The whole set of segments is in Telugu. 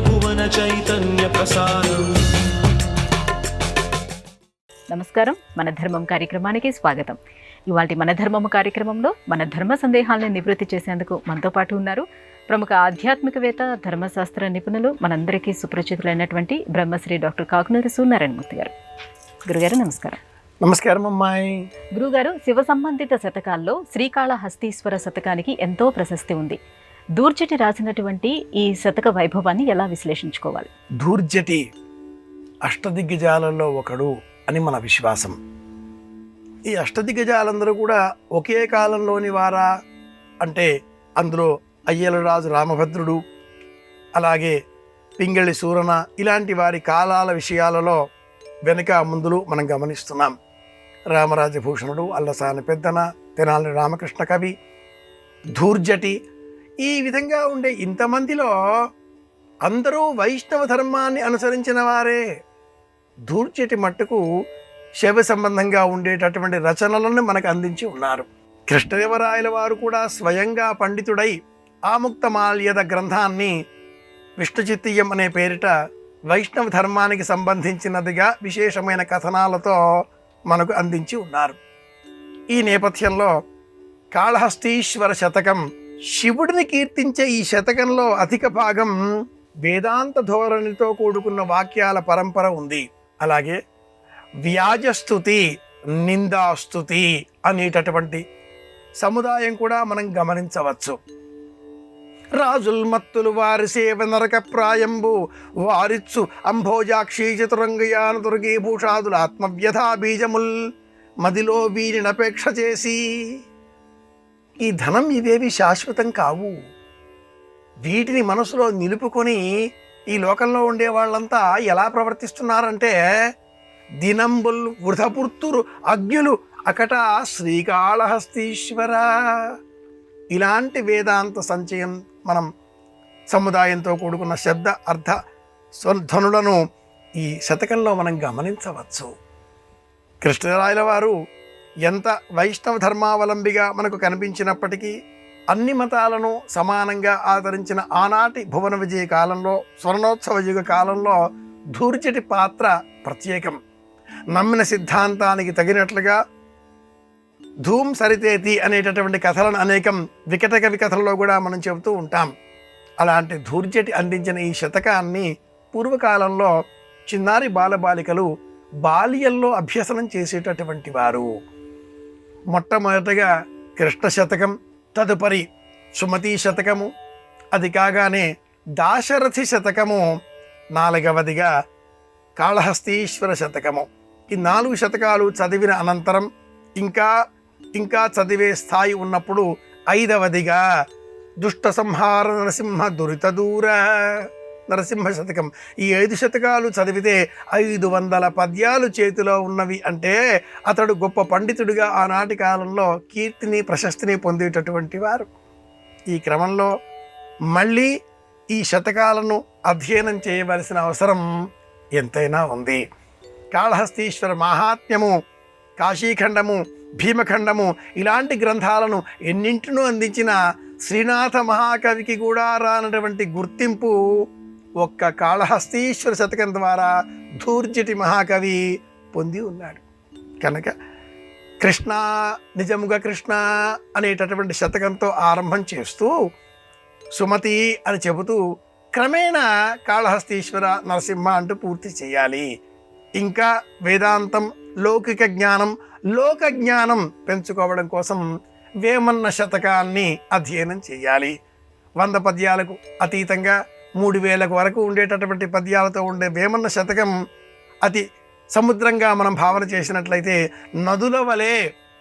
భువన చైతన్య ప్రసారం. నమస్కారం, మన ధర్మం కార్యక్రమానికి స్వాగతం. ఇవాళ మన ధర్మము కార్యక్రమంలో మన ధర్మ సందేహాలను నివృత్తి చేసేందుకు మనతో పాటు ఉన్నారు ప్రముఖ ఆధ్యాత్మికవేత్త, ధర్మశాస్త్ర నిపుణులు, మనందరికీ సుపరిచితులైనటువంటి బ్రహ్మశ్రీ డాక్టర్ కాకునూరి సూర్యనారాయణమూర్తి గారు. గురుగారు నమస్కారం. నమస్కారం అమ్మాయి. గురుగారు, శివ సంబంధిత శతకాల్లో శ్రీకాళహస్తీశ్వర శతకానికి ఎంతో ప్రశస్తి ఉంది. దూర్జటి రాసినటువంటి ఈ శతక వైభవాన్ని ఎలా విశ్లేషించుకోవాలి? దూర్జటి అష్టదిగ్గజాలలో ఒకడు అని మన విశ్వాసం. ఈ అష్టదిగ్గజాలందరూ కూడా ఒకే కాలంలోని వారా అంటే అందులో అయ్యలరాజు రామభద్రుడు, అలాగే పింగళి సూరన ఇలాంటి వారి కాలాల విషయాలలో వెనుక ముందులు మనం గమనిస్తున్నాం. రామరాజభూషణుడు, అల్లసాని పెద్దన, తెనాలి రామకృష్ణ కవి, దూర్జటి, ఈ విధంగా ఉండే ఇంతమందిలో అందరూ వైష్ణవ ధర్మాన్ని అనుసరించిన వారే. దూర్జటి మట్టుకు శైవ సంబంధంగా ఉండేటటువంటి రచనలను మనకు అందించి ఉన్నారు. కృష్ణదేవరాయల వారు కూడా స్వయంగా పండితుడై ఆముక్తమాల్యద గ్రంథాన్ని విష్ణుచిత్తీయం అనే పేరిట వైష్ణవ ధర్మానికి సంబంధించినదిగా విశేషమైన కథనాలతో మనకు అందించి ఉన్నారు. ఈ నేపథ్యంలో కాళహస్తీశ్వర శతకం, శివుడిని కీర్తించే ఈ శతకంలో అధిక భాగం వేదాంత ధోరణితో కూడుకున్న వాక్యాల పరంపర ఉంది. అలాగే వ్యాజస్తుతి, నిందాస్తుతి అనేటటువంటి సముదాయం కూడా మనం గమనించవచ్చు. రాజుల్ మత్తులు వారి సేవ నరక ప్రాయంబు వారిచ్చు అంభోజాక్షి చతురంగయాన దుర్గే భూషాదుల ఆత్మవ్యథా బీజముల్ మదిలో వీరినపేక్ష చేసి. ఈ ధనం ఇవేవి శాశ్వతం కావు. వీటిని మనసులో నిలుపుకొని ఈ లోకంలో ఉండే వాళ్ళంతా ఎలా ప్రవర్తిస్తున్నారంటే, దినంబుల్ వృధపుర్తురు అజ్ఞులు అకట శ్రీకాళహస్తీశ్వర. ఇలాంటి వేదాంత సంచయం మనం సముదాయంతో కూడుకున్న శబ్ద అర్థ ధ్వనులను ఈ శతకంలో మనం గమనించవచ్చు. కృష్ణరాయల వారు ఎంత వైష్ణవ ధర్మావలంబిగా మనకు కనిపించినప్పటికీ అన్ని మతాలను సమానంగా ఆదరించిన ఆనాటి భువన విజయ కాలంలో, స్వర్ణోత్సవ యుగ కాలంలో దూర్జటి పాత్ర ప్రత్యేకం. నమ్మిన సిద్ధాంతానికి తగినట్లుగా ధూమ్ సరితేతి అనేటటువంటి కథలను అనేకం వికట కవి కథల్లో కూడా మనం చెబుతూ ఉంటాం. అలాంటి దూర్జటి అందించిన ఈ శతకాన్ని పూర్వకాలంలో చిన్నారి బాలబాలికలు బాల్యంలో అభ్యసనం చేసేటటువంటి వారు. మొట్టమొదటగా కృష్ణ శతకం, తదుపరి సుమతీ శతకము, అది కాగానే దాశరథి శతకము, నాలుగవదిగా కాళహస్తీశ్వర శతకము. ఈ 4 శతకాలు చదివిన అనంతరం ఇంకా చదివే స్థాయి ఉన్నప్పుడు 5వదిగా దుష్ట సంహార నరసింహ దురిత దూర నరసింహ శతకం. ఈ 5 శతకాలు చదివితే 500 పద్యాలు చేతిలో ఉన్నవి అంటే అతడు గొప్ప పండితుడిగా ఆనాటి కాలంలో కీర్తిని ప్రశస్తిని పొందేటటువంటి వారు. ఈ క్రమంలో మళ్ళీ ఈ శతకాలను అధ్యయనం చేయవలసిన అవసరం ఎంతైనా ఉంది. కాళహస్తీశ్వర మహాత్మ్యము, కాశీఖండము, భీమఖండము ఇలాంటి గ్రంథాలను ఎన్నింటినూ అందించిన శ్రీనాథ మహాకవికి కూడా రానటువంటి గుర్తింపు ఒక్క కాళహస్తీశ్వర శతకం ద్వారా దూర్జటి మహాకవి పొంది ఉన్నాడు. కనుక కృష్ణ నిజముగా కృష్ణ అనేటటువంటి శతకంతో ఆరంభం చేస్తూ సుమతి అని చెబుతూ క్రమేణా కాళహస్తీశ్వర నరసింహ అంటూ పూర్తి చేయాలి. ఇంకా వేదాంతం, లౌకిక జ్ఞానం, లోక జ్ఞానం పెంచుకోవడం కోసం వేమన్న శతకాన్ని అధ్యయనం చేయాలి. 100 పద్యాలకు అతీతంగా 3000 వరకు ఉండేటటువంటి పద్యాలతో ఉండే వేమన్న శతకం అతి సముద్రంగా మనం భావన చేసినట్లయితే నదుల వలె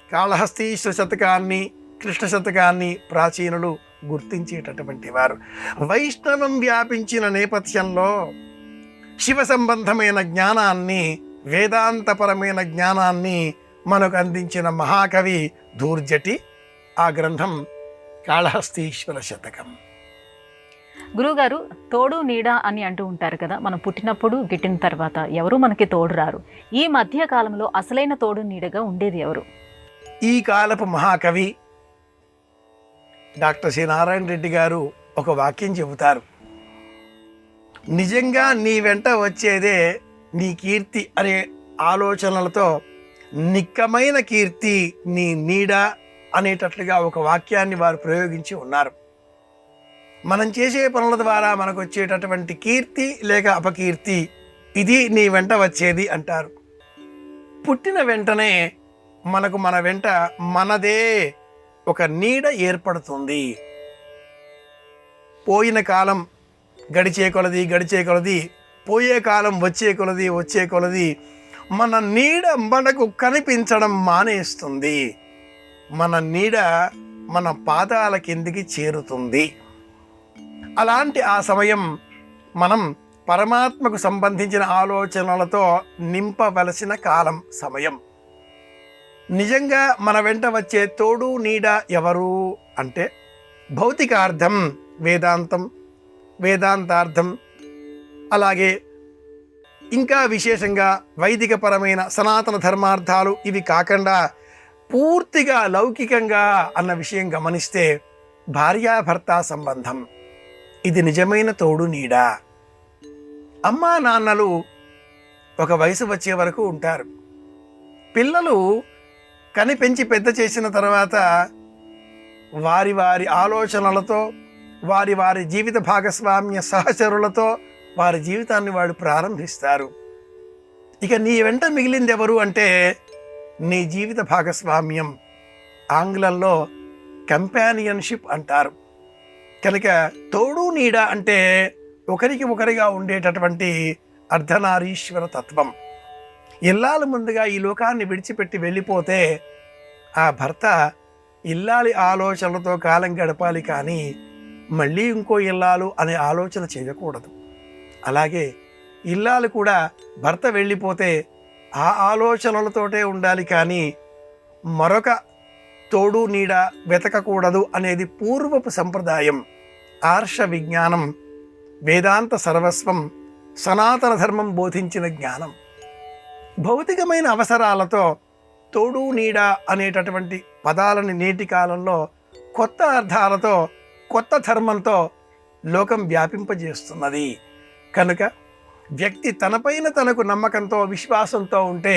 కాళహస్తీశ్వర శతకాన్ని, కృష్ణ శతకాన్ని ప్రాచీనులు గుర్తించేటటువంటి వారు. వైష్ణవం వ్యాపించిన నేపథ్యంలో శివ సంబంధమైన జ్ఞానాన్ని, వేదాంతపరమైన జ్ఞానాన్ని మనకు అందించిన మహాకవి దూర్జటి. ఆ గ్రంథం కాళహస్తీశ్వర శతకం. గురువుగారు, తోడు నీడ అని అంటూ ఉంటారు కదా, మనం పుట్టినప్పుడు గిట్టిన తర్వాత ఎవరు మనకి తోడు రారు. ఈ మధ్య కాలంలో అసలైన తోడు నీడగా ఉండేది ఎవరు? ఈ కాలపు మహాకవి డాక్టర్ సి నారాయణ రెడ్డి గారు ఒక వాక్యం చెబుతారు. నిజంగా నీ వెంట వచ్చేదే నీ కీర్తి అనే ఆలోచనలతో నిక్కమైన కీర్తి నీ నీడ అనేటట్లుగా ఒక వాక్యాన్ని వారు ప్రయోగించి ఉన్నారు. మనం చేసే పనుల ద్వారా మనకు వచ్చేటటువంటి కీర్తి లేక అపకీర్తి ఇది నీ వెంట వచ్చేది అంటారు. పుట్టిన వెంటనే మనకు మన వెంట మనదే ఒక నీడ ఏర్పడుతుంది. పోయిన కాలం గడిచే కొలది పోయే కాలం వచ్చే కొలది మన నీడ మనకు కనిపించడం మానేస్తుంది. మన నీడ మన పాదాల కిందికి చేరుతుంది. అలాంటి ఆ సమయం మనం పరమాత్మకు సంబంధించిన ఆలోచనలతో నింపవలసిన కాలం సమయం. నిజంగా మన వెంట వచ్చే తోడు నీడ ఎవరు అంటే భౌతికార్థం వేదాంతం, వేదాంతార్థం, అలాగే ఇంకా విశేషంగా వైదికపరమైన సనాతన ధర్మార్థాలు ఇవి కాకుండా పూర్తిగా లౌకికంగా అన్న విషయం గమనిస్తే భార్యాభర్త సంబంధం ఇది నిజమైన తోడు నీడ. అమ్మా నాన్నలు ఒక వయసు వచ్చే వరకు ఉంటారు. పిల్లలు కని పెంచి పెద్ద చేసిన తర్వాత వారి వారి ఆలోచనలతో వారి వారి జీవిత భాగస్వామ్య సహచరులతో వారి జీవితాన్ని వాడు ప్రారంభిస్తారు. ఇక నీ వెంట మిగిలింది ఎవరు అంటే నీ జీవిత భాగస్వామ్యం. ఆంగ్లంలో కంపానియన్షిప్ అంటారు. కనుక తోడు నీడ అంటే ఒకరికి ఒకరిగా ఉండేటటువంటి అర్ధనారీశ్వర తత్వం. ఇల్లాలు ముందుగా ఈ లోకాన్ని విడిచిపెట్టి వెళ్ళిపోతే ఆ భర్త ఇల్లాలి ఆలోచనలతో కాలం గడపాలి, కానీ మళ్ళీ ఇంకో ఇల్లాలు అనే ఆలోచన చేయకూడదు. అలాగే ఇల్లాలు కూడా భర్త వెళ్ళిపోతే ఆ ఆలోచనలతోటే ఉండాలి, కానీ మరొక తోడు నీడ వెతకకూడదు అనేది పూర్వపు సంప్రదాయం. ఆర్ష విజ్ఞానం, వేదాంత సర్వస్వం, సనాతన ధర్మం బోధించిన జ్ఞానం. భౌతికమైన అవసరాలతో తోడు నీడ అనేటటువంటి పదాలని నేటి కాలంలో కొత్త అర్థాలతో కొత్త ధర్మంతో లోకం వ్యాపింపజేస్తున్నది. కనుక వ్యక్తి తనపైన తనకు నమ్మకంతో విశ్వాసంతో ఉంటే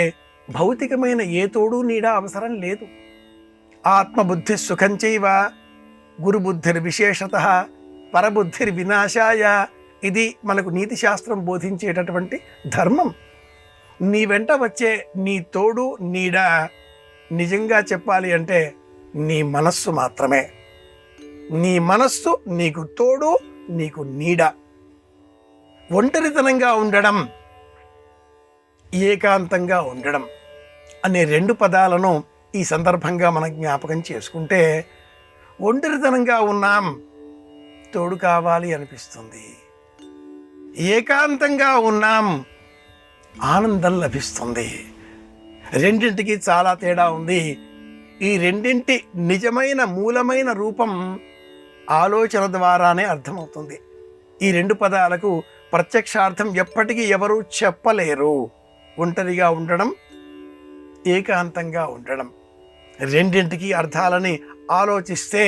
భౌతికమైన ఏ తోడు నీడ అవసరం లేదు. ఆత్మబుద్ధి సుఖంచైవ గురుబుద్ధిర్ విశేషత పరబుద్ధిర్ వినాశాయ. ఇది మనకు నీతి శాస్త్రం బోధించేటటువంటి ధర్మం. నీ వెంట వచ్చే నీ తోడు నీడ నిజంగా చెప్పాలి అంటే నీ మనస్సు మాత్రమే. నీ మనస్సు నీకు తోడు, నీకు నీడ. ఒంటరితనంగా ఉండడం, ఏకాంతంగా ఉండడం అనే రెండు పదాలను ఈ సందర్భంగా మనం జ్ఞాపకం చేసుకుంటే, ఒంటరితనంగా ఉన్నాం, తోడు కావాలి అనిపిస్తుంది. ఏకాంతంగా ఉన్నాం, ఆనందం లభిస్తుంది. రెండింటికి చాలా తేడా ఉంది. ఈ రెండింటి నిజమైన మూలమైన రూపం ఆలోచన ద్వారానే అర్థమవుతుంది. ఈ రెండు పదాలకు ప్రత్యక్షార్థం ఎప్పటికీ ఎవరూ చెప్పలేరు. ఒంటరిగా ఉండడం, ఏకాంతంగా ఉండడం, రెండింటికి అర్థాలని ఆలోచిస్తే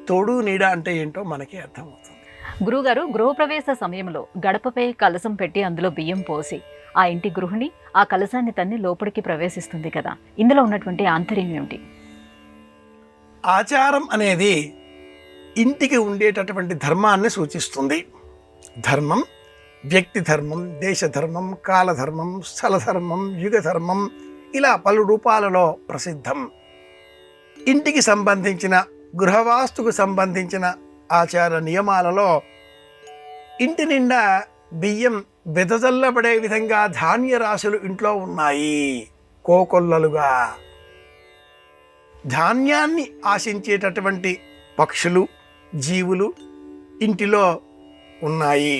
తోడు నీడ అంటే ఏంటో మనకి అర్థమవుతుంది. గురువుగారు, గృహప్రవేశ సమయంలో గడపపై కలశం పెట్టి అందులో బియ్యం పోసి ఆ ఇంటి గృహిణి ఆ కలశాన్ని తన్ని లోపలికి ప్రవేశిస్తుంది కదా, ఇందులో ఉన్నటువంటి ఆంతర్యం ఏమిటి? ఆచారం అనేది ఇంటికి ఉండేటటువంటి ధర్మాన్ని సూచిస్తుంది. ధర్మం వ్యక్తి ధర్మం, దేశ ధర్మం, కాలధర్మం, స్థలధర్మం, యుగ ధర్మం, ఇలా పలు రూపాలలో ప్రసిద్ధం. ఇంటికి సంబంధించిన గృహవాస్తుకు సంబంధించిన ఆచార నియమాలలో ఇంటి నిండా బియ్యం వెదజల్లబడే విధంగా ధాన్య రాశులు ఇంట్లో ఉన్నాయి. కోకొల్లలుగా ధాన్యాన్ని ఆశించేటటువంటి పక్షులు, జీవులు ఇంటిలో ఉన్నాయి.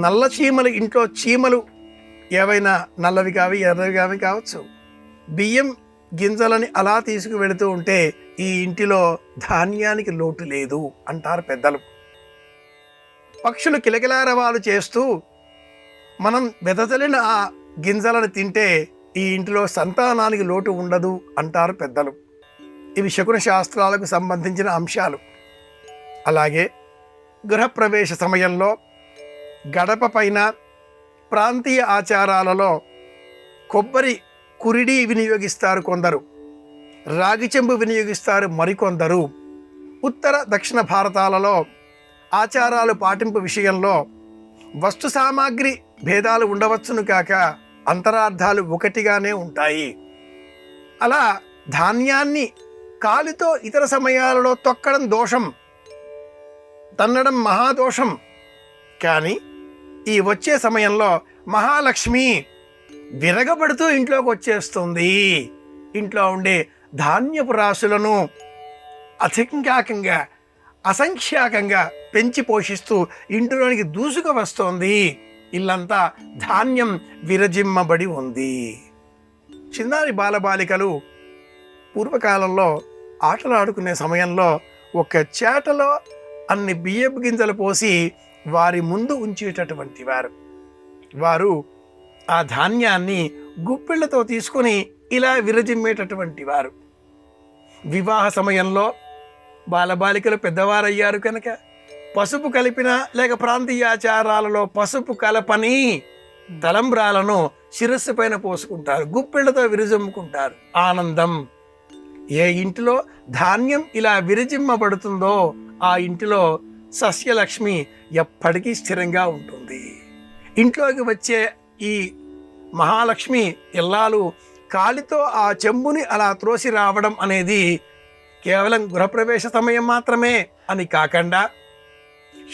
నల్ల చీమలు, ఇంట్లో చీమలు ఏవైనా నల్లవి కావి ఎర్రవి కావి కావచ్చు, బియ్యం గింజలని అలా తీసుకువెళుతూ ఉంటే ఈ ఇంటిలో ధాన్యానికి లోటు లేదు అంటారు పెద్దలు. పక్షులు కిలకిలారవాలు చేస్తూ మనం వెదజల్లిన ఆ గింజలను తింటే ఈ ఇంటిలో సంతానానికి లోటు ఉండదు అంటారు పెద్దలు. ఇవి శకున శాస్త్రాలకు సంబంధించిన అంశాలు. అలాగే గృహప్రవేశ సమయంలో గడప పైన ప్రాంతీయ ఆచారాలలో కొబ్బరి కురిడి వినియోగిస్తారు కొందరు, రాగి చెంబు వినియోగిస్తారు మరికొందరు. ఉత్తర దక్షిణ భారతాలలో ఆచారాలు పాటింపు విషయంలో వస్తు సామాగ్రి భేదాలు ఉండవచ్చును కాక అంతరార్థాలు ఒకటిగానే ఉంటాయి. అలా ధాన్యాన్ని కాలితో ఇతర సమయాలలో తొక్కడం దోషం, తన్నడం మహాదోషం. కానీ ఈ వచ్చే సమయంలో మహాలక్ష్మి విరగబడుతూ ఇంట్లోకి వచ్చేస్తుంది. ఇంట్లో ఉండే ధాన్యపు రాశులను అసంఖ్యాకంగా పెంచి పోషిస్తూ ఇంటిలోనికి దూసుకు వస్తోంది. ఇల్లంతా ధాన్యం విరజిమ్మబడి ఉంది. చిన్నారి బాలబాలికలు పూర్వకాలంలో ఆటలాడుకునే సమయంలో ఒక చేటలో అన్ని బియ్యపు గింజలు పోసి వారి ముందు ఉంచేటటువంటి వారు ఆ ధాన్యాన్ని గుప్పిళ్లతో తీసుకొని ఇలా విరజిమ్మేటటువంటి వారు. వివాహ సమయంలో బాలబాలికలు పెద్దవారయ్యారు కనుక పసుపు కలిపిన లేక ప్రాంతీయ ఆచారాలలో పసుపు కలపని తలంబ్రాలను శిరస్సు పైన పోసుకుంటారు, గుప్పిళ్లతో విరజిమ్ముకుంటారు. ఆనందం. ఏ ఇంటిలో ధాన్యం ఇలా విరజిమ్మబడుతుందో ఆ ఇంటిలో సస్యలక్ష్మి ఎప్పటికీ స్థిరంగా ఉంటుంది. ఇంట్లోకి వచ్చే ఈ మహాలక్ష్మి ఇల్లాలు కాలితో ఆ చెంబుని అలా త్రోసి రావడం అనేది కేవలం గృహప్రవేశ సమయం మాత్రమే అని కాకుండా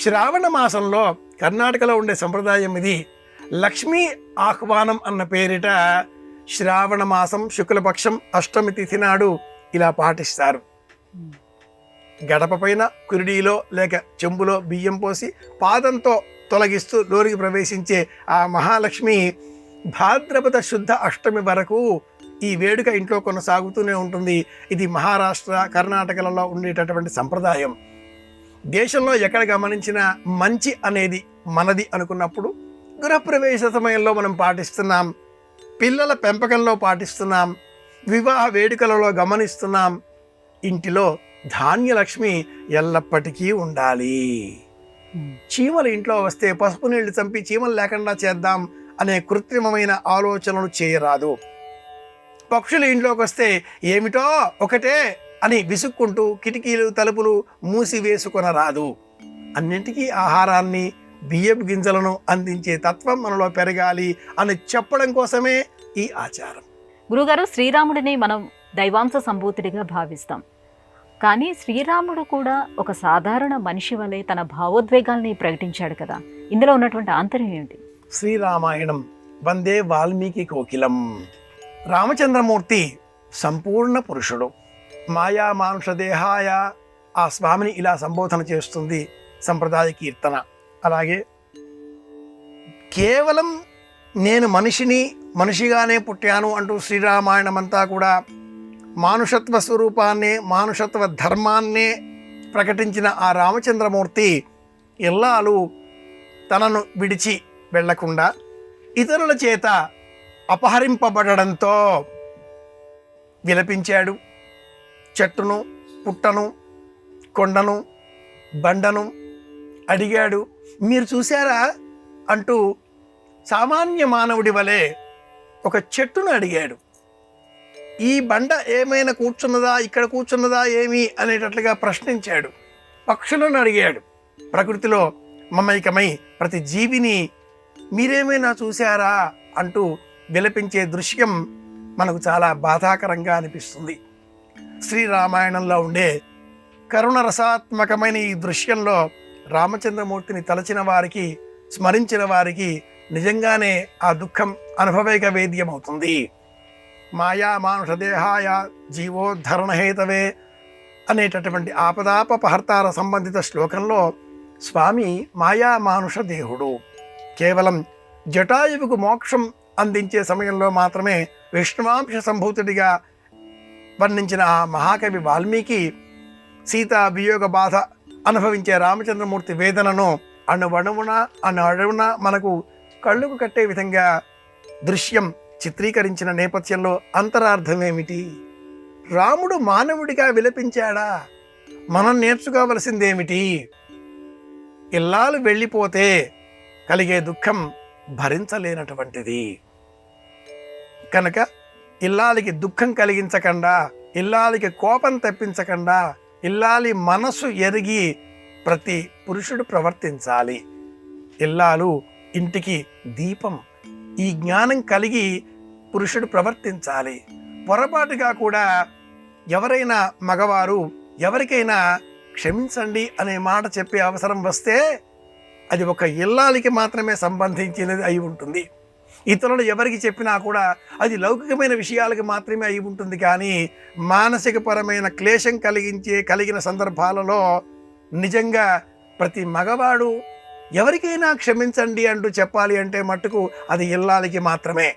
శ్రావణ మాసంలో కర్ణాటకలో ఉండే సంప్రదాయం ఇది. లక్ష్మీ ఆహ్వానం అన్న పేరిట శ్రావణ మాసం శుక్లపక్షం అష్టమి తిథి నాడు ఇలా పాటిస్తారు. గడప పైన కురిడిలో లేక చెంబులో బియ్యం పోసి పాదంతో తొలగిస్తూ లోనికి ప్రవేశించే ఆ మహాలక్ష్మి భాద్రపద శుద్ధ అష్టమి వరకు ఈ వేడుక ఇంట్లో కొనసాగుతూనే ఉంటుంది. ఇది మహారాష్ట్ర, కర్ణాటకలలో ఉండేటటువంటి సంప్రదాయం. దేశంలో ఎక్కడ గమనించిన మంచి అనేది మనది అనుకున్నప్పుడు గృహప్రవేశ సమయంలో మనం పాటిస్తున్నాం, పిల్లల పెంపకంలో పాటిస్తున్నాం, వివాహ వేడుకలలో గమనిస్తున్నాం. ఇంటిలో ధాన్యలక్ష్మి ఎల్లప్పటికీ ఉండాలి. చీమలు ఇంట్లో వస్తే పసుపు నీళ్లు చంపి చీమలు లేకుండా చేద్దాం అనే కృత్రిమమైన ఆలోచనలు చేయరాదు. పక్షులు ఇంట్లోకి వస్తే ఏమిటో ఒకటే అని విసుక్కుంటూ కిటికీలు తలుపులు మూసి వేసుకొనరాదు. అన్నింటికీ ఆహారాన్ని బియ్యపు గింజలను అందించే తత్వం మనలో పెరగాలి అని చెప్పడం కోసమే ఈ ఆచారం. గురుగారు, శ్రీరాముడిని మనం దైవాంశ సంభూతుడిగా భావిస్తాం. కానీ శ్రీరాముడు కూడా ఒక సాధారణ మనిషి వలె తన భావోద్వేగాల్ని ప్రకటించాడు కదా, ఇందులో ఉన్నటువంటి ఆంతర్యం ఏమిటి? శ్రీరామాయణం వందే వాల్మీకి కోకిలం. రామచంద్రమూర్తి సంపూర్ణ పురుషుడు. మాయా మానుష దేహాయ ఆ స్వామిని ఇలా సంబోధన చేస్తుంది సంప్రదాయ కీర్తన. అలాగే కేవలం నేను మనిషిగానే పుట్టాను అంటూ శ్రీరామాయణం అంతా కూడా మానుషత్వ స్వరూపాన్నే, మానుషత్వ ధర్మాన్నే ప్రకటించిన ఆ రామచంద్రమూర్తి ఇల్లాలు తనను విడిచి వెళ్లకుండా ఇతరుల చేత అపహరింపబడడంతో విలపించాడు. చెట్టును, పుట్టను, కొండను, బండను అడిగాడు, మీరు చూశారా అంటూ సామాన్య మానవుడి వలె ఒక చెట్టును అడిగాడు. ఈ బండ ఏమైనా కూర్చున్నదా, ఇక్కడ కూర్చున్నదా ఏమి అనేటట్లుగా ప్రశ్నించాడు. పక్షులను అడిగాడు. ప్రకృతిలో మమైకమై ప్రతి జీవిని మీరేమైనా చూశారా అంటూ విలపించే దృశ్యం మనకు చాలా బాధాకరంగా అనిపిస్తుంది. శ్రీరామాయణంలో ఉండే కరుణ రసాత్మకమైన ఈ దృశ్యంలో రామచంద్రమూర్తిని తలచిన వారికి, స్మరించిన వారికి నిజంగానే ఆ దుఃఖం అనుభవైక వేద్యమవుతుంది. మాయా మానుష దేహాయ జీవోద్ధరణ హేతవే అనేటటువంటి ఆపదాపహర్తార సంబంధిత శ్లోకంలో స్వామి మాయా మానుష దేహుడు. కేవలం జటాయువుకు మోక్షం అందించే సమయంలో మాత్రమే విష్ణువాంశ సంభూతుడిగా వర్ణించిన ఆ మహాకవి వాల్మీకి సీతా వియోగ బాధ అనుభవించే రామచంద్రమూర్తి వేదనను అణువణువున మనకు కళ్ళుకు కట్టే విధంగా దృశ్యం చిత్రీకరించిన నేపథ్యంలో అంతరార్థం ఏమిటి? రాముడు మానవుడిగా విలపించాడా? మనం నేర్చుకోవలసిందేమిటి? ఇల్లాలు వెళ్ళిపోతే కలిగే దుఃఖం భరించలేనటువంటిది. కనుక ఇల్లాలికి దుఃఖం కలిగించకుండా, ఇల్లాలికి కోపం తెప్పించకుండా, ఇల్లాలి మనసు ఎరిగి ప్రతి పురుషుడు ప్రవర్తించాలి. ఇల్లాలు ఇంటికి దీపం. ఈ జ్ఞానం కలిగి పురుషుడు ప్రవర్తించాలి. పొరపాటుగా కూడా ఎవరైనా మగవారు ఎవరికైనా క్షమించండి అనే మాట చెప్పే అవసరం వస్తే అది ఒక ఇల్లాలికి మాత్రమే సంబంధించినది అయి ఉంటుంది. ఇతరులు ఎవరికి చెప్పినా కూడా అది లౌకికమైన విషయాలకు మాత్రమే అయి ఉంటుంది. కానీ మానసికపరమైన క్లేశం కలిగిన సందర్భాలలో నిజంగా ప్రతి మగవాడు ఎవరికైనా క్షమించండి అంటూ చెప్పాలి అంటే మట్టుకు అది ఇల్లాలికి మాత్రమే.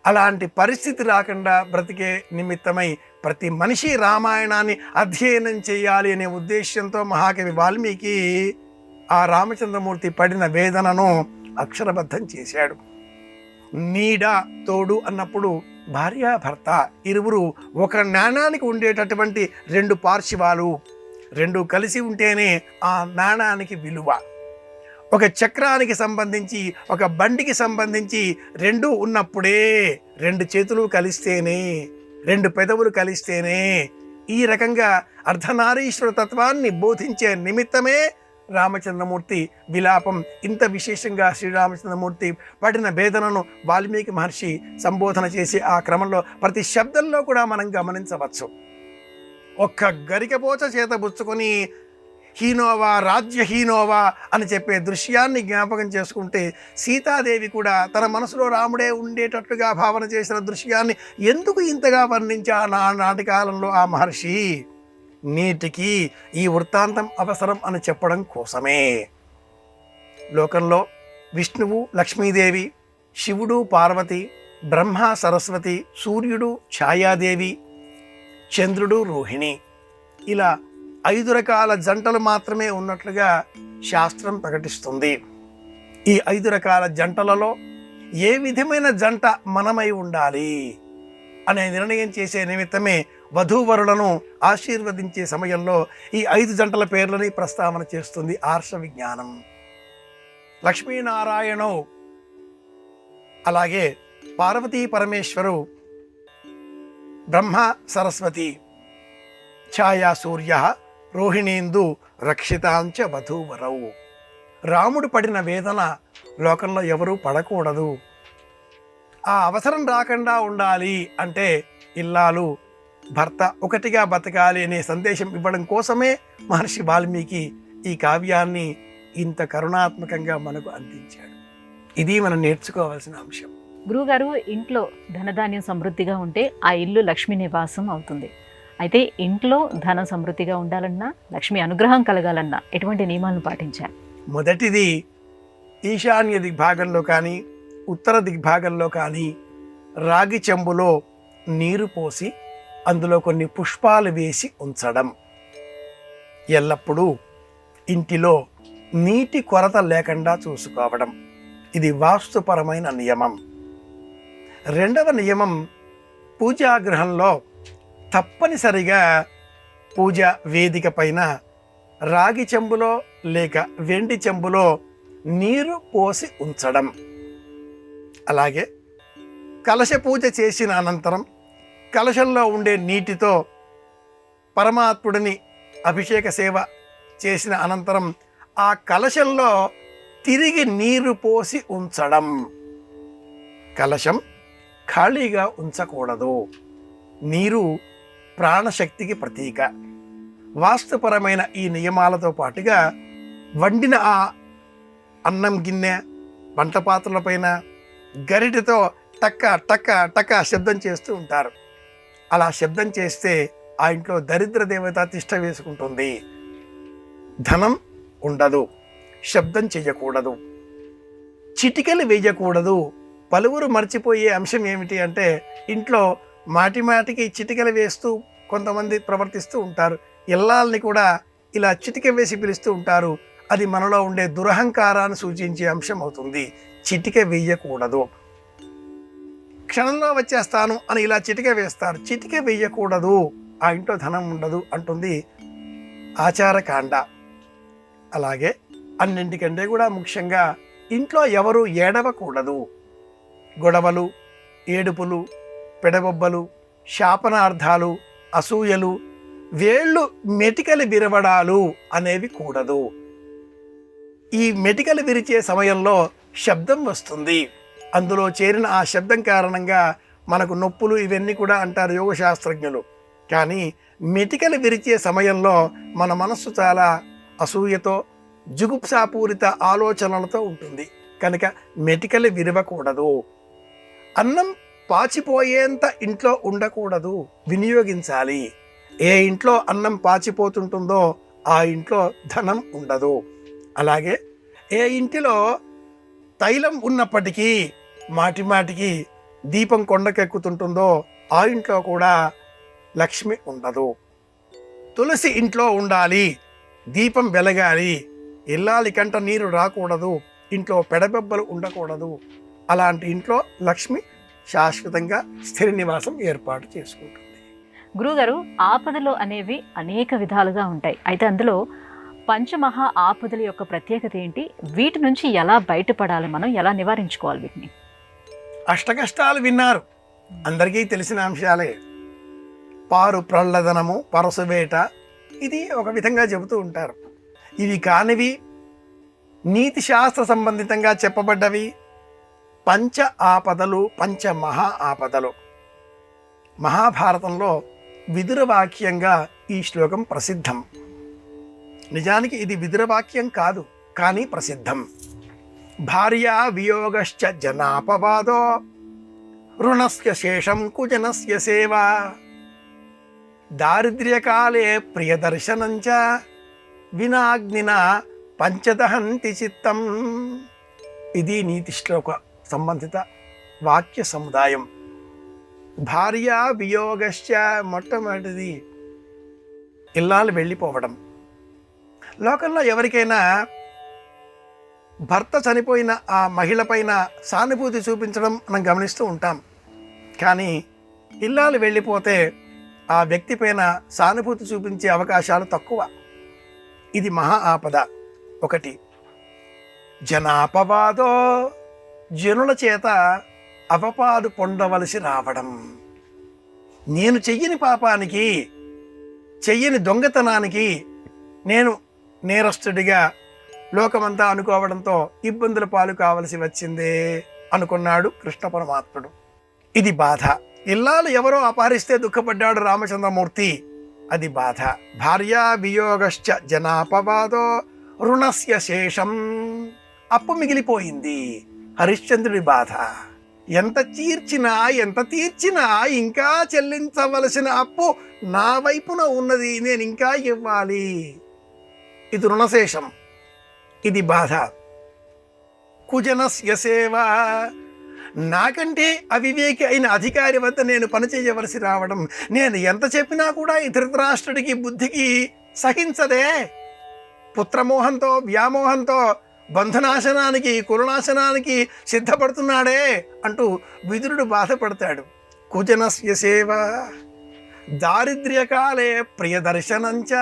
అలాంటి పరిస్థితి రాకుండా బ్రతికే నిమిత్తమై ప్రతి మనిషి రామాయణాన్ని అధ్యయనం చేయాలి అనే ఉద్దేశ్యంతో మహాకవి వాల్మీకి ఆ రామచంద్రమూర్తి పడిన వేదనను అక్షరబద్ధం చేశాడు. నీడ తోడు అన్నప్పుడు భార్యాభర్త ఇరువురు ఒక నాణానికి ఉండేటటువంటి రెండు పార్శ్వాలు, రెండు కలిసి ఉంటేనే ఆ నాణానికి విలువ. ఒక చక్రానికి సంబంధించి, ఒక బండికి సంబంధించి రెండు ఉన్నప్పుడే, రెండు చేతులు కలిస్తేనే, రెండు పెదవులు కలిస్తేనే, ఈ రకంగా అర్ధనారీశ్వర తత్వాన్ని బోధించే నిమిత్తమే రామచంద్రమూర్తి విలాపం. ఇంత విశేషంగా శ్రీరామచంద్రమూర్తి పడిన వేదనను వాల్మీకి మహర్షి సంబోధన చేసి ఆ క్రమంలో ప్రతి శబ్దంలో కూడా మనం గమనించవచ్చు. ఒక్క గరికపోచ చేత బుచ్చుకొని హీనోవా రాజ్యహీనోవా అని చెప్పే దృశ్యాన్ని జ్ఞాపకం చేసుకుంటే సీతాదేవి కూడా తన మనసులో రాముడే ఉండేటట్లుగా భావన చేసిన దృశ్యాన్ని ఎందుకు ఇంతగా వర్ణించా నాటి కాలంలో ఆ మహర్షి? నీటికి ఈ వృత్తాంతం అవసరం అని చెప్పడం కోసమే. లోకంలో విష్ణువు లక్ష్మీదేవి, శివుడు పార్వతి, బ్రహ్మ సరస్వతి, సూర్యుడు ఛాయాదేవి, చంద్రుడు రోహిణి, ఇలా 5 రకాల జంటలు మాత్రమే ఉన్నట్లుగా శాస్త్రం ప్రకటిస్తుంది. ఈ 5 రకాల జంటలలో ఏ విధమైన జంట మనమై ఉండాలి అనే నిర్ణయం చేసే నిమిత్తమే వధూవరులను ఆశీర్వదించే సమయంలో ఈ 5 జంటల పేర్లని ప్రస్తావన చేస్తుంది ఆర్ష విజ్ఞానం. లక్ష్మీనారాయణు, అలాగే పార్వతీ పరమేశ్వరు, బ్రహ్మ సరస్వతి, ఛాయా సూర్య, రోహిణీందు రక్షితాంచ వధూవరవు. రాముడు పడిన వేదన లోకంలో ఎవరూ పడకూడదు. ఆ అవసరం రాకుండా ఉండాలి అంటే ఇల్లాలు భర్త ఒకటిగా బతకాలి అనే సందేశం ఇవ్వడం కోసమే మహర్షి వాల్మీకి ఈ కావ్యాన్ని ఇంత కరుణాత్మకంగా మనకు అందించాడు. ఇది మనం నేర్చుకోవాల్సిన అంశం. గురువుగారు, ఇంట్లో ధనధాన్యం సమృద్ధిగా ఉంటే ఆ ఇల్లు లక్ష్మీ నివాసం అవుతుంది. అయితే ఇంట్లో ధనం సమృద్ధిగా ఉండాలన్నా, లక్ష్మి అనుగ్రహం కలగాలన్నా ఎటువంటి నియమాలను పాటించాలి? మొదటిది, ఈశాన్య దిగ్భాగంలో కానీ ఉత్తర దిగ్భాగంలో కానీ రాగి చెంబులో నీరు పోసి అందులో కొన్ని పుష్పాలు వేసి ఉంచడం. ఎల్లప్పుడూ ఇంటిలో నీటి కొరత లేకుండా చూసుకోవడం. ఇది వాస్తుపరమైన నియమం. రెండవ నియమం, పూజాగృహంలో తప్పనిసరిగా పూజ వేదిక పైన రాగి చెంబులో లేక వెండి చెంబులో నీరు పోసి ఉంచడం. అలాగే కలశ పూజ చేసిన అనంతరం కలశంలో ఉండే నీటితో పరమాత్ముడిని అభిషేక సేవ చేసిన అనంతరం ఆ కలశంలో తిరిగి నీరు పోసి ఉంచడం. కలశం ఖాళీగా ఉంచకూడదు. నీరు ప్రాణశక్తికి ప్రతీక. వాస్తుపరమైన ఈ నియమాలతో పాటుగా వండిన ఆ అన్నం గిన్నె, వంట పాత్రలపైన గరిటెతో టక్క టక్క టక్క శబ్దం చేస్తూ ఉంటారు. అలా శబ్దం చేస్తే ఆ ఇంట్లో దరిద్ర దేవత తిష్ట వేసుకుంటుంది. ధనం ఉండదు. శబ్దం చెయ్యకూడదు, చిటికలు వేయకూడదు. పలువురు మర్చిపోయే అంశం ఏమిటి అంటే, ఇంట్లో మాటి మాటికి చిటికలు వేస్తూ కొంతమంది ప్రవర్తిస్తూ ఉంటారు. ఇల్లాల్ని కూడా ఇలా చిటిక వేసి పిలుస్తూ ఉంటారు. అది మనలో ఉండే దురహంకారాన్ని సూచించే అంశం అవుతుంది. చిటిక వేయకూడదు. క్షణంలో వచ్చేస్తాను అని ఇలా చిటిక వేస్తారు. చిటిక వేయకూడదు, ఆ ఇంట్లో ధనం ఉండదు అంటుంది ఆచారకాండ. అలాగే అన్నింటికంటే కూడా ముఖ్యంగా ఇంట్లో ఎవరు ఏడవకూడదు. గొడవలు, ఏడుపులు, పెడబొబ్బలు, శాపనార్థాలు, అసూయలు, వేళ్ళు మెటికలు విరవడాలు అనేవి కూడదు. ఈ మెటికలు విరిచే సమయంలో శబ్దం వస్తుంది. అందులో చేరిన ఆ శబ్దం కారణంగా మనకు నొప్పులు ఇవన్నీ కూడా అంటారు యోగ శాస్త్రజ్ఞులు. కానీ మెటికలు విరిచే సమయంలో మన మనస్సు చాలా అసూయతో, జుగుప్సాపూరిత ఆలోచనలతో ఉంటుంది. కనుక మెటికలు విరవకూడదు. అన్నం పాచిపోయేంత ఇంట్లో ఉండకూడదు, వినియోగించాలి. ఏ ఇంట్లో అన్నం పాచిపోతుంటుందో ఆ ఇంట్లో ధనం ఉండదు. అలాగే ఏ ఇంటిలో తైలం ఉన్నప్పటికీ మాటిమాటికి దీపం కొండకెక్కుతుంటుందో ఆ ఇంట్లో కూడా లక్ష్మి ఉండదు. తులసి ఇంట్లో ఉండాలి, దీపం వెలగాలి, ఇల్లాలి కంట నీరు రాకూడదు, ఇంట్లో పెడబెబ్బలు ఉండకూడదు. అలాంటి ఇంట్లో లక్ష్మి శాశ్వతంగా స్థిర నివాసం ఏర్పాటు చేసుకుంటుంది. గురుగారు, ఆపదలు అనేవి అనేక విధాలుగా ఉంటాయి. అయితే అందులో పంచమహా ఆపదల యొక్క ప్రత్యేకత ఏంటి? వీటి నుంచి ఎలా బయటపడాలి, మనం ఎలా నివారించుకోవాలి వీటిని? అష్టకష్టాలు విన్నారు, అందరికీ తెలిసిన అంశాలే. పారు ప్రహ్లదనము, పరసువేట, ఇది ఒక విధంగా చెబుతూ ఉంటారు. ఇవి కానివి నీతి శాస్త్ర సంబంధితంగా చెప్పబడ్డవి పంచ ఆపదలు, పంచమహా ఆపదలు. మహాభారతంలో విదురవాక్యంగా ఈ శ్లోకం ప్రసిద్ధం. నిజానికి ఇది విదురవాక్యం కాదు, కానీ ప్రసిద్ధం. భార్యా వియోగశ్చ జనాపవాదో రుణస్య శేషం కుజనస్య సేవా దారిద్ర్యకాలే ప్రియదర్శనంచ వినాగ్నిన పంచదహంతి చిత్తం. ఇది నీతి శ్లోక సంబంధిత వాక్య సముదాయం. భార్యా వియోగశ్చ, మొట్టమొదటిది ఇల్లాలు వెళ్ళిపోవడం. లోకంలో ఎవరికైనా భర్త చనిపోయిన ఆ మహిళ పైన సానుభూతి చూపించడం మనం గమనిస్తూ ఉంటాం. కానీ ఇల్లాలు వెళ్ళిపోతే ఆ వ్యక్తి పైన సానుభూతి చూపించే అవకాశాలు తక్కువ. ఇది మహా ఆపద. ఒకటి, జనాపవాదో, జనుల చేత అపపాదు పొందవలసి రావడం. నేను చెయ్యని పాపానికి, చెయ్యని దొంగతనానికి నేను నేరస్తుడిగా లోకమంతా అనుకోవడంతో ఇబ్బందుల పాలు కావలసి వచ్చిందే అనుకున్నాడు కృష్ణ పరమాత్ముడు. ఇది బాధ. ఇల్లాలు ఎవరో అపహరిస్తే దుఃఖపడ్డాడు రామచంద్రమూర్తి, అది బాధ. భార్యా వియోగశ్చ జనాపవాదో రుణస్య శేషం, అప్పు మిగిలిపోయింది, హరిశ్చంద్రుడి బాధ. ఎంత తీర్చినా ఇంకా చెల్లించవలసిన అప్పు నా వైపున ఉన్నది, నేను ఇంకా ఇవ్వాలి, ఇది రుణశేషం, ఇది బాధ. కుజనస్య సేవ, నాకంటే అవివేకి అయిన అధికారి వద్ద నేను పనిచేయవలసి రావడం. నేను ఎంత చెప్పినా కూడా ఈ ధృతరాష్ట్రుడికి బుద్ధికి సహించదే. పుత్రమోహంతో, వ్యామోహంతో బంధనాశనానికి, కులనాశనానికి సిద్ధపడుతున్నాడే అంటూ విదురుడు బాధపడతాడు. కుజనస్య సేవ దారిద్ర్యకాలే ప్రియదర్శనంచ,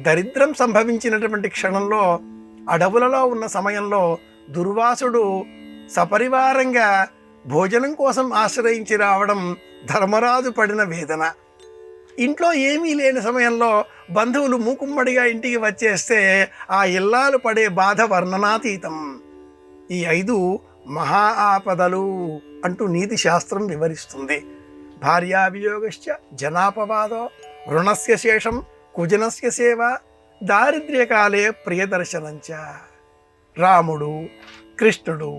దరిద్రం సంభవించినటువంటి క్షణంలో, అడవులలో ఉన్న సమయంలో దుర్వాసుడు సపరివారంగా భోజనం కోసం ఆశ్రయించి రావడం ధర్మరాజు పడిన వేదన. ఇంట్లో ఏమీ లేని సమయంలో బంధువులు మూకుమ్మడిగా ఇంటికి వచ్చేస్తే ఆ ఇల్లాలు పడే బాధ వర్ణనాతీతం. ఈ 5 మహా ఆపదలు అంటూ నీతి శాస్త్రం వివరిస్తుంది. భార్యా వియోగశ్చ జనాపవాదో రుణస్య శేషం కుజనస్య సేవ దారిద్ర్యకాలే ప్రియదర్శనంచ. రాముడు, కృష్ణుడు,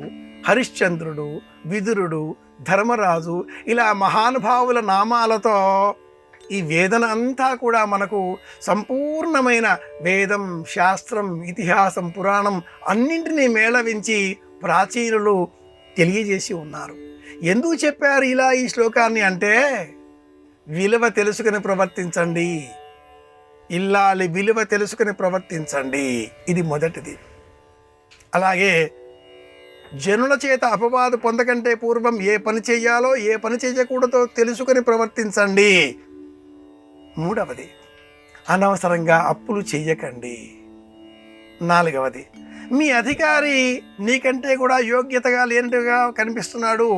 హరిశ్చంద్రుడు, విదురుడు, ధర్మరాజు, ఇలా మహానుభావుల నామాలతో ఈ వేదన అంతా కూడా మనకు సంపూర్ణమైన వేదం, శాస్త్రం, ఇతిహాసం, పురాణం అన్నింటినీ మేళవించి ప్రాచీనులు తెలియజేసి ఉన్నారు. ఎందుకు చెప్పారు ఇలా ఈ శ్లోకాన్ని అంటే, విలువ తెలుసుకుని ప్రవర్తించండి, ఇల్లాలి విలువ తెలుసుకుని ప్రవర్తించండి, ఇది మొదటిది. అలాగే జనుల చేత అపవాదు పొందకంటే పూర్వం ఏ పని చెయ్యాలో ఏ పని చేయకూడదో తెలుసుకుని ప్రవర్తించండి. మూడవది, అనవసరంగా అప్పులు చెయ్యకండి. నాలుగవది, మీ అధికారి నీకంటే కూడా యోగ్యతగా లేనట్టుగా కనిపిస్తున్నాడు,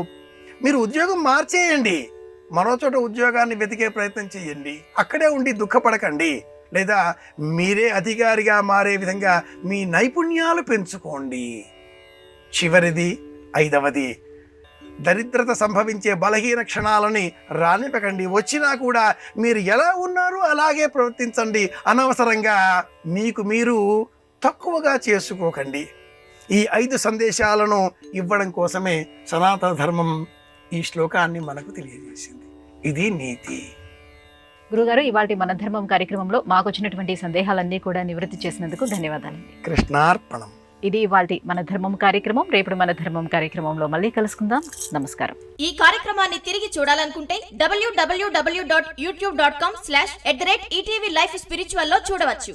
మీరు ఉద్యోగం మార్చేయండి, మరో చోట ఉద్యోగాన్ని వెతికే ప్రయత్నం చేయండి, అక్కడే ఉండి దుఃఖపడకండి. లేదా మీరే అధికారిగా మారే విధంగా మీ నైపుణ్యాలు పెంచుకోండి. చివరిది 5వది, దరిద్రత సంభవించే బలహీన క్షణాలని రానిపకండి. వచ్చినా కూడా మీరు ఎలా ఉన్నారో అలాగే ప్రవర్తించండి. అనవసరంగా మీకు మీరు తక్కువగా చేసుకోకండి. ఈ 5 సందేశాలను ఇవ్వడం కోసమే సనాతన ధర్మం ఈ శ్లోకాన్ని మనకు తెలియజేసింది. ఇది నీతి. గురుగారు, ఇవాళ మన ధర్మం కార్యక్రమంలో మాకు వచ్చినటువంటి సందేహాలన్నీ కూడా నివృత్తి చేసినందుకు ధన్యవాదాలండి. కృష్ణార్పణం. ఇది ఇవాళ మన ధర్మం కార్యక్రమం. రేపు మన ధర్మం కార్యక్రమంలో మళ్ళీ కలుసుకుందాం. నమస్కారం. ఈ కార్యక్రమాన్ని తిరిగి చూడాలనుకుంటే www.youtube.com/@ETV Life Spiritual లో చూడవచ్చు.